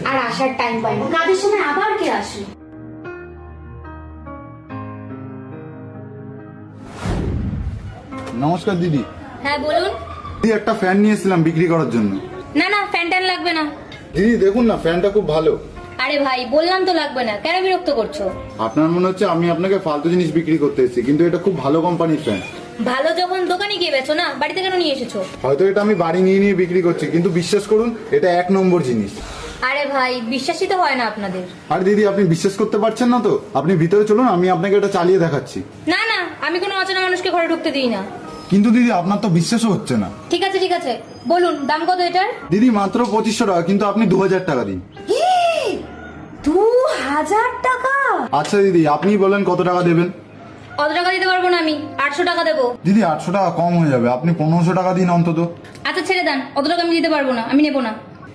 আর আসার টাইম পাই না, কাজের সময় আবার কে আসে? নমস্কার দিদি। হ্যাঁ বলুন। দিদি একটা ফ্যান নিয়েছিলাম বিক্রি করার জন্য। না না, ফ্যান ট্যান লাগবে না। দিদি দেখুন না, ফ্যানটা খুব ভালো। আরে ভাই বললাম তো লাগবে না, কেন বিরক্ত করছো? আপনার মনে হচ্ছে আমি আপনাকে ফালতু জিনিস বিক্রি করতে এসেছি, কিন্তু এটা খুব ভালো কোম্পানির ফ্যান। ভালো যখন দোকানে গিয়ে বেচো না, বাড়িতে কেন নিয়ে এসেছো? হয়তো এটা আমি বাড়ি নিয়ে নিয়ে বিক্রি করছি, কিন্তু বিশ্বাস করুন এটা 1 নম্বর জিনিস। আরে ভাই বিশ্বাসই তো হয় না আপনাদের। আর দিদি আপনি বিশ্বাস করতে পারছেন না তো আপনি ভিতরে চলুন, আমি আপনাকে এটা চালিয়ে দেখাচ্ছি। না না, আমি কোনো অচেনা মানুষকে ঘরে ঢুকতে দিই না। কিন্তু দিদি আপনার তো বিশ্বাসও হচ্ছে না। ঠিক আছে ঠিক আছে, বলুন দাম কত এটার? দিদি মাত্র 2500 টাকা, কিন্তু আপনি 2000 টাকা দিন। 2000 টাকা? আচ্ছা দিদি আপনি বলেন কত টাকা দেবেন। অত টাকা দিতে পারবো না, আমি 800 টাকা দেবো। দিদি 800 টাকা কম হয়ে যাবে, আপনি 1500 টাকা দিন অন্তত। আচ্ছা ছেড়ে দেন, অত টাকা আমি দিতে পারবো না, আমি নেবো না।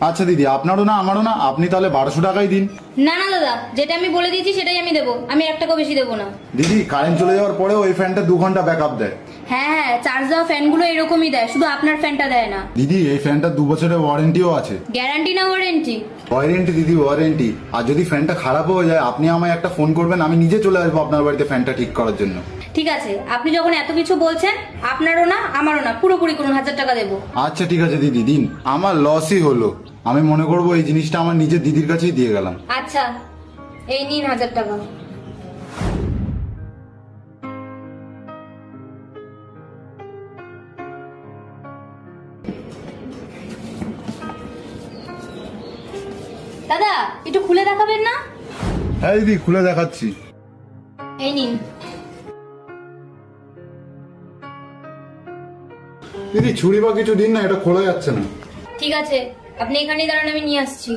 আচ্ছা দিদি আপনারও না আমারও না, আপনি তাহলে 1200 টাকাই দিন। না না দাদা, যেটা আমি বলে দিয়েছি সেটাই আমি দেবো, আমি 1 টাকাও বেশি দেবো না। দিদি কারেন্ট চলে যাওয়ার পরেও এই ফ্যানটা 2 ঘন্টা ব্যাকআপ দেয়। হ্যাঁ হ্যাঁ, চার্জ দেওয়া ফ্যানগুলো এরকমই দেয়, শুধু আপনার ফ্যানটা দেয় না। দিদি এই ফ্যানটা 2 বছরের ওয়ারেন্টিও আছে। গ্যারান্টি না ওয়ারেন্টি? ওয়ারেন্টি দিদি ওয়ারেন্টি। আর যদি ফ্যানটা খারাপ হয়ে যায় আপনি আমায় একটা ফোন করবেন, আমি নিজে চলে আসবো আপনার বাড়িতে ফ্যানটা ঠিক করার জন্য। ঠিক আছে, আপনি যখন এত কিছু বলছেন, আপনারও না আমারও না, পুরোপুরি করুন, 1000 টাকা দেবো। আচ্ছা ঠিক আছে দিদি দিন, আমার লসই হলো। আমি মনে করবো এই জিনিসটা আমার নিজের দিদির কাছেই দিয়ে গেলাম। আচ্ছা এই নিন 1000 টাকা। দাদা একটু খুলে দেখাবেন না? হ্যাঁ দিদি খুলে দেখাচ্ছি। এই নিন। দিদি ছুরি বা কিছু দিন না, এটা খোলা যাচ্ছে না। ঠিক আছে, আপনি এখানেই দাঁড়ান, আমি নিয়ে আসছি।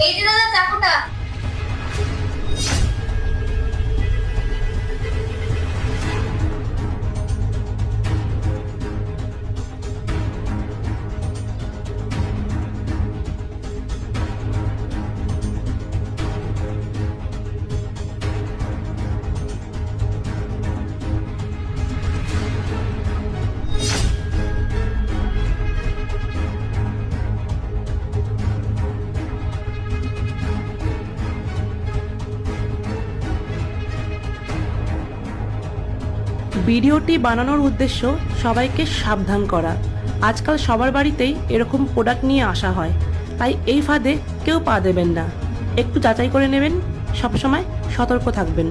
এই যে দাদা চাকুটা। ভিডিওটি বানানোর উদ্দেশ্য সবাইকে সাবধান করা। আজকাল সবার বাড়িতেই এরকম প্রোডাক্ট নিয়ে আসা হয়, তাই এই ফাঁদে কেউ পা দেবেন না। একটু যাচাই করে নেবেন, সবসময় সতর্ক থাকবেন।